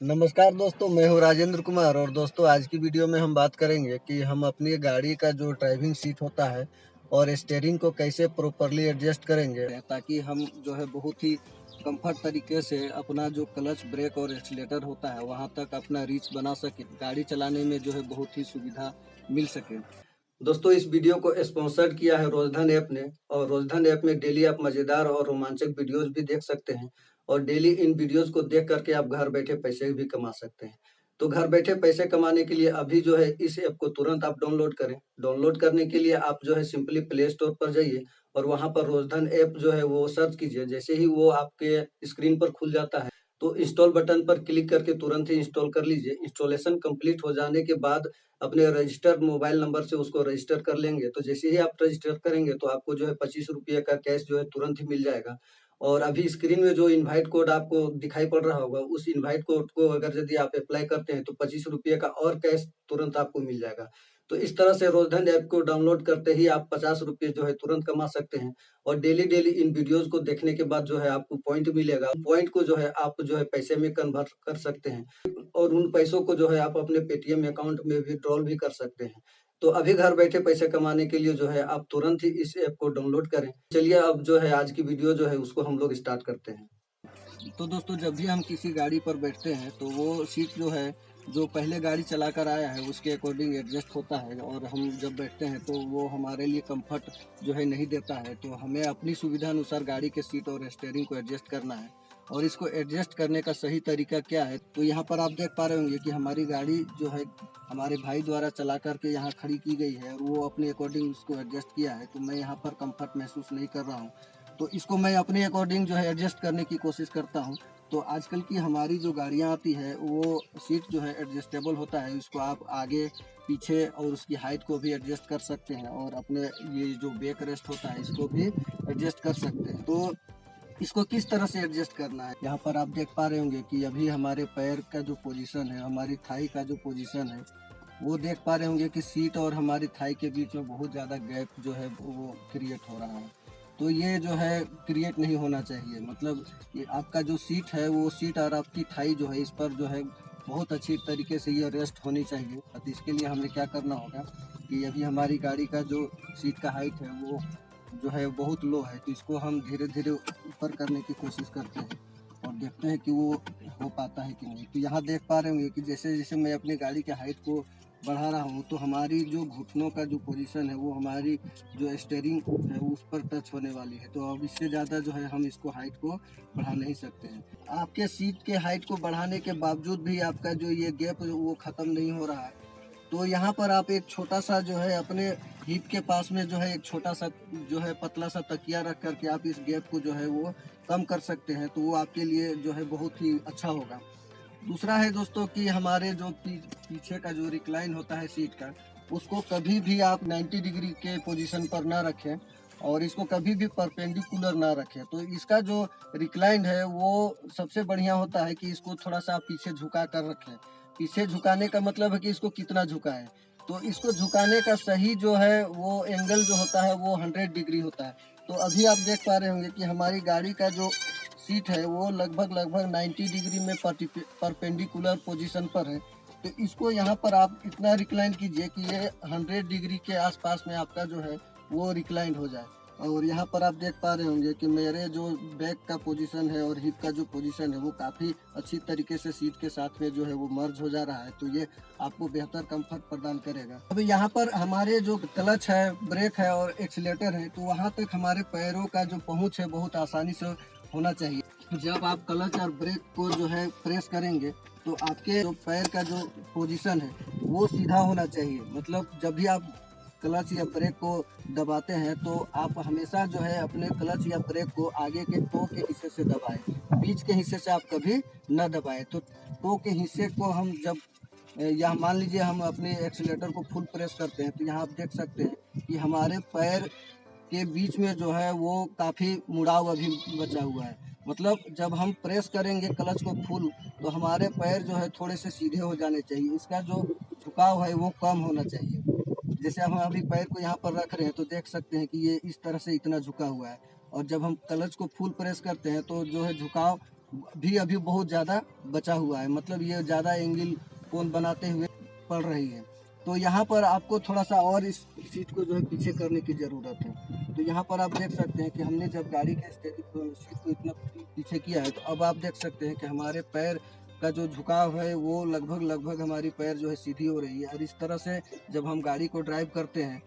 नमस्कार दोस्तों, मैं हूँ राजेंद्र कुमार। और दोस्तों, आज की वीडियो में हम बात करेंगे कि हम अपनी गाड़ी का जो ड्राइविंग सीट होता है और स्टीयरिंग को कैसे प्रॉपरली एडजस्ट करेंगे, ताकि हम जो है बहुत ही कंफर्ट तरीके से अपना जो क्लच, ब्रेक और एक्सीलेटर होता है वहाँ तक अपना रीच बना सके, गाड़ी चलाने में जो है बहुत ही सुविधा मिल सके। दोस्तों, इस वीडियो को स्पॉन्सर्ड किया है रोजधन ऐप ने। और रोजधन ऐप में डेली आप मजेदार और रोमांचक वीडियोस भी देख सकते हैं। और डेली इन वीडियोस को देख करके आप घर बैठे पैसे भी कमा सकते हैं। तो घर बैठे पैसे कमाने के लिए अभी जो है इस ऐप को तुरंत आप डाउनलोड करें। डाउनलोड करने के लिए आप जो है सिंपली प्ले स्टोर पर जाइए और वहां पर रोजधन ऐप जो है वो सर्च कीजिए। जैसे ही वो आपके स्क्रीन पर खुल जाता है तो इंस्टॉल बटन पर क्लिक करके तुरंत ही इंस्टॉल कर लीजिए। इंस्टॉलेशन कंप्लीट हो जाने के बाद अपने रजिस्टर्ड मोबाइल नंबर से उसको रजिस्टर कर लेंगे। तो जैसे ही आप रजिस्टर करेंगे तो आपको जो है 25 रुपये का कैश जो है तुरंत ही मिल जाएगा। और अभी स्क्रीन में जो इनवाइट कोड आपको दिखाई पड़ रहा होगा, उस इनवाइट कोड को अगर यदि आप अप्लाई करते हैं तो 25 रुपये का और कैश तुरंत आपको मिल जाएगा। तो इस तरह से रोजधन ऐप को डाउनलोड करते ही आप 50 रुपये जो है तुरंत कमा सकते हैं। और डेली डेली इन वीडियोज को देखने के बाद जो है आपको पॉइंट मिलेगा। पॉइंट को जो है आप जो है पैसे में कन्वर्ट कर सकते हैं और उन पैसों को जो है आप अपने पेटीएम अकाउंट में विड्रॉल भी कर सकते हैं। तो अभी घर बैठे पैसे कमाने के लिए जो है आप तुरंत ही इस ऐप को डाउनलोड करें। चलिए अब जो है आज की वीडियो जो है उसको हम लोग स्टार्ट करते हैं। तो दोस्तों, जब भी हम किसी गाड़ी पर बैठते हैं तो वो सीट जो है, जो पहले गाड़ी चला कर आया है उसके अकॉर्डिंग एडजस्ट होता है। और हम जब बैठते हैं तो वो हमारे लिए कंफर्ट जो है नहीं देता है। तो हमें अपनी सुविधा अनुसार गाड़ी के सीट और स्टीयरिंग को एडजस्ट करना है। और इसको एडजस्ट करने का सही तरीका क्या है, तो यहाँ पर आप देख पा रहे होंगे कि हमारी गाड़ी जो है हमारे भाई द्वारा चला करके यहाँ खड़ी की गई है और वो अपने अकॉर्डिंग उसको एडजस्ट किया है। तो मैं यहाँ पर कंफर्ट महसूस नहीं कर रहा हूँ, तो इसको मैं अपने अकॉर्डिंग जो है एडजस्ट करने की कोशिश करता हूँ। तो आजकल की हमारी जो गाड़ियाँ आती है वो सीट जो है एडजस्टेबल होता है। इसको आप आगे पीछे और उसकी हाइट को भी एडजस्ट कर सकते हैं और अपने ये जो बैक रेस्ट होता है इसको भी एडजस्ट कर सकते हैं। तो इसको किस तरह से एडजस्ट करना है, यहाँ पर आप देख पा रहे होंगे कि अभी हमारे पैर का जो पोजीशन है, हमारी थाई का जो पोजीशन है, वो देख पा रहे होंगे कि सीट और हमारी थाई के बीच में बहुत ज़्यादा गैप जो है वो क्रिएट हो रहा है। तो ये जो है क्रिएट नहीं होना चाहिए। मतलब ये आपका जो सीट है वो सीट और आपकी थाई जो है इस पर जो है बहुत अच्छी तरीके से ये रेस्ट होनी चाहिए। तो इसके लिए हमें क्या करना होगा कि अभी हमारी गाड़ी का जो सीट का हाइट है वो जो है बहुत लो है। तो इसको हम धीरे धीरे ऊपर करने की कोशिश करते हैं और देखते हैं कि वो हो पाता है कि नहीं। तो यहाँ देख पा रहे होंगे कि जैसे जैसे मैं अपनी गाड़ी के हाइट को बढ़ा रहा हूँ तो हमारी जो घुटनों का जो पोजीशन है वो हमारी जो स्टीयरिंग है उस पर टच होने वाली है। तो अब इससे ज़्यादा जो है हम इसको हाइट को बढ़ा नहीं सकते हैं। आपके सीट के हाइट को बढ़ाने के बावजूद भी आपका जो ये गैप वो ख़त्म नहीं हो रहा है। तो यहाँ पर आप एक छोटा सा जो है अपने हिप के पास में जो है एक छोटा सा जो है पतला सा तकिया रख करके आप इस गैप को जो है वो कम कर सकते हैं। तो वो आपके लिए जो है बहुत ही अच्छा होगा। दूसरा है दोस्तों कि हमारे जो पीछे का जो रिक्लाइन होता है सीट का, उसको कभी भी आप 90 डिग्री के पोजीशन पर ना रखें और इसको कभी भी परपेंडिकुलर ना रखें। तो इसका जो रिक्लाइन है वो सबसे बढ़िया होता है कि इसको थोड़ा सा आप पीछे झुका कर रखें। पीछे झुकाने का मतलब है कि इसको कितना झुकाएं। तो इसको झुकाने का सही जो है वो एंगल जो होता है वो 100 डिग्री होता है। तो अभी आप देख पा रहे होंगे कि हमारी गाड़ी का जो सीट है वो लगभग लगभग 90 डिग्री में परपेंडिकुलर पोजीशन पर है। तो इसको यहाँ पर आप इतना रिक्लाइन कीजिए कि ये 100 डिग्री के आसपास में आपका जो है वो रिक्लाइन हो जाए। और यहाँ पर आप देख पा रहे होंगे कि मेरे जो बैक का पोजीशन है और हिप का जो पोजीशन है वो काफ़ी अच्छी तरीके से सीट के साथ में जो है वो मर्ज हो जा रहा है। तो ये आपको बेहतर कंफर्ट प्रदान करेगा। अभी यहाँ पर हमारे जो क्लच है, ब्रेक है और एक्सीलेटर है, तो वहाँ तक हमारे पैरों का जो पहुँच है बहुत आसानी से होना चाहिए। जब आप क्लच और ब्रेक को जो है प्रेस करेंगे तो आपके जो पैर का जो पोजीशन है वो सीधा होना चाहिए। मतलब जब भी आप क्लच या ब्रेक को दबाते हैं तो आप हमेशा जो है अपने क्लच या ब्रेक को आगे के टो के हिस्से से दबाएं, बीच के हिस्से से आप कभी न दबाएं। तो टो के हिस्से को हम जब यहाँ मान लीजिए हम अपने एक्सीलेटर को फुल प्रेस करते हैं तो यहाँ आप देख सकते हैं कि हमारे पैर के बीच में जो है वो काफ़ी मुड़ाव अभी बचा हुआ है। मतलब जब हम प्रेस करेंगे क्लच को फुल तो हमारे पैर जो है थोड़े से सीधे हो जाने चाहिए। इसका जो झुकाव है वो कम होना चाहिए। जैसे हम अभी पैर को यहाँ पर रख रहे हैं तो देख सकते हैं कि ये इस तरह से इतना झुका हुआ है। और जब हम क्लच को फुल प्रेस करते हैं तो जो है झुकाव भी अभी बहुत ज़्यादा बचा हुआ है, मतलब ये ज़्यादा एंगल कोण बनाते हुए पड़ रही है। तो यहाँ पर आपको थोड़ा सा और इस सीट को जो है पीछे करने की ज़रूरत है। तो यहाँ पर आप देख सकते हैं कि हमने जब गाड़ी के स्टेयरिंग सीट को इतना पीछे किया है, तो अब आप देख सकते हैं कि हमारे पैर का जो झुकाव है वो लगभग हमारी पैर जो है सीधी हो रही है। और इस तरह से जब हम गाड़ी को ड्राइव करते हैं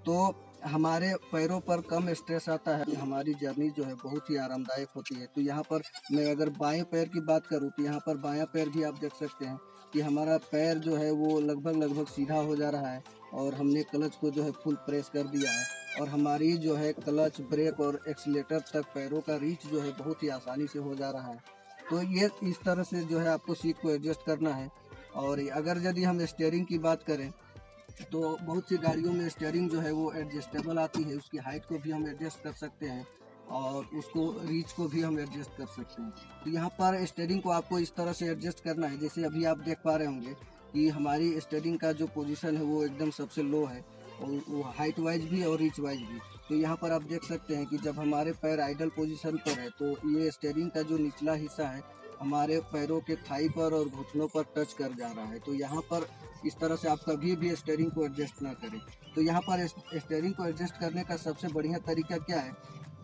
तो हमारे पैरों पर कम स्ट्रेस आता है, हमारी जर्नी जो है बहुत ही आरामदायक होती है। तो यहाँ पर मैं अगर बाएं पैर की बात करूँ तो यहाँ पर बायां पैर भी आप देख सकते हैं कि हमारा पैर जो है वो लगभग सीधा हो जा रहा है, और हमने क्लच को जो है फुल प्रेस कर दिया है, और हमारी जो है क्लच, ब्रेक और एक्सीलेटर तक पैरों का रीच जो है बहुत ही आसानी से हो जा रहा है। तो ये इस तरह से जो है आपको सीट को एडजस्ट करना है। और अगर यदि हम स्टीयरिंग की बात करें तो बहुत सी गाड़ियों में स्टीयरिंग जो है वो एडजस्टेबल आती है, उसकी हाइट को भी हम एडजस्ट कर सकते हैं और उसको रीच को भी हम एडजस्ट कर सकते हैं। तो यहाँ पर स्टीयरिंग को आपको इस तरह से एडजस्ट करना है, जैसे अभी आप देख पा रहे होंगे कि हमारी स्टीयरिंग का जो पोजीशन है वो एकदम सबसे लो है, और वो हाइट वाइज भी और रीच वाइज भी। तो यहाँ पर आप देख सकते हैं कि जब हमारे पैर आइडल पोजीशन पर है तो ये स्टीयरिंग का जो निचला हिस्सा है हमारे पैरों के थाई पर और घुटनों पर टच कर जा रहा है। तो यहाँ पर इस तरह से आप कभी भी स्टीयरिंग को एडजस्ट ना करें। तो यहाँ पर स्टीयरिंग को एडजस्ट करने का सबसे बढ़िया तरीका क्या है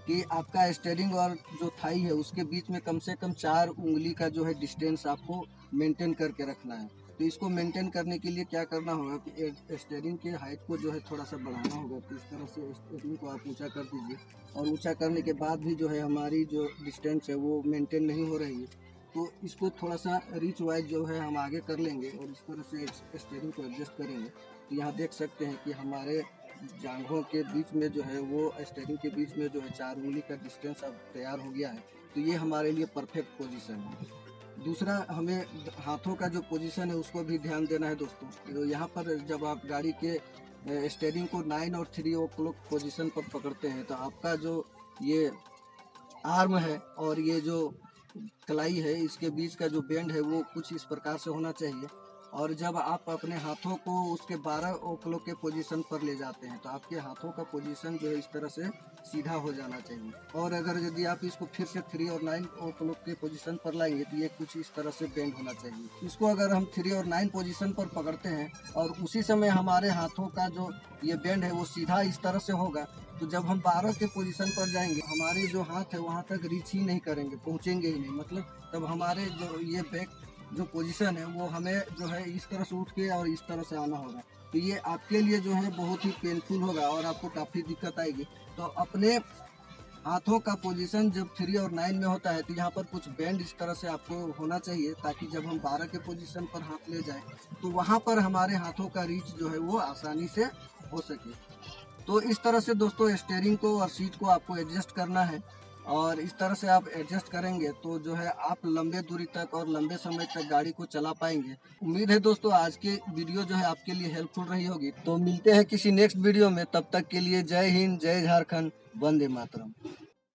कि आपका स्टीयरिंग और जो थाई है उसके बीच में कम से कम 4 उंगली का जो है डिस्टेंस आपको मेंटेन करके रखना है। तो इसको मेंटेन करने के लिए क्या करना होगा कि स्टीयरिंग के हाइट को जो है थोड़ा सा बढ़ाना होगा। तो इस तरह से स्टीयरिंग को आप ऊंचा कर दीजिए, और ऊंचा करने के बाद भी जो है हमारी जो डिस्टेंस है वो मेंटेन नहीं हो रही है, तो इसको थोड़ा सा रीच वाइज जो है हम आगे कर लेंगे और इस तरह से स्टीयरिंग को एडजस्ट करेंगे। तो यहाँ देख सकते हैं कि हमारे जांघों के बीच में जो है वो स्टीयरिंग के बीच में जो है 4 उंगली का डिस्टेंस अब तैयार हो गया है। तो ये हमारे लिए परफेक्ट पोजीशन है। दूसरा, हमें हाथों का जो पोजीशन है उसको भी ध्यान देना है दोस्तों। तो यहाँ पर जब आप गाड़ी के स्टीयरिंग को 9 और 3 o'clock पोजीशन पर पकड़ते हैं तो आपका जो ये आर्म है और ये जो कलाई है इसके बीच का जो बेंड है वो कुछ इस प्रकार से होना चाहिए। और जब आप अपने हाथों को उसके 12 o'clock के पोजीशन पर ले जाते हैं तो आपके हाथों का पोजीशन जो है इस तरह से सीधा हो जाना चाहिए। और अगर यदि आप इसको फिर से 3 और 9 o'clock के पोजीशन पर लाएंगे तो ये कुछ इस तरह से बेंड होना चाहिए। इसको अगर हम 3 और 9 पोजीशन पर पकड़ते हैं और उसी समय हमारे हाथों का जो ये बेंड है वो सीधा इस तरह से होगा, तो जब हम 12 के पोजीशन पर जाएंगे हमारे जो हाथ है वहाँ तक रीच ही नहीं करेंगे, पहुँचेंगे ही नहीं। मतलब तब हमारे जो ये बैक जो पोजीशन है वो हमें जो है इस तरह से उठ के और इस तरह से आना होगा। तो ये आपके लिए जो है बहुत ही पेनफुल होगा और आपको काफ़ी दिक्कत आएगी। तो अपने हाथों का पोजीशन जब 3 और 9 में होता है तो यहाँ पर कुछ बैंड इस तरह से आपको होना चाहिए, ताकि जब हम 12 के पोजीशन पर हाथ ले जाएं तो वहाँ पर हमारे हाथों का रीच जो है वो आसानी से हो सके। तो इस तरह से दोस्तों स्टीयरिंग को और सीट को आपको एडजस्ट करना है, और इस तरह से आप एडजस्ट करेंगे तो जो है आप लंबे दूरी तक और लंबे समय तक गाड़ी को चला पाएंगे। उम्मीद है दोस्तों आज की वीडियो जो है आपके लिए हेल्पफुल रही होगी। तो मिलते हैं किसी नेक्स्ट वीडियो में, तब तक के लिए जय हिंद, जय झारखंड, वंदे मातरम।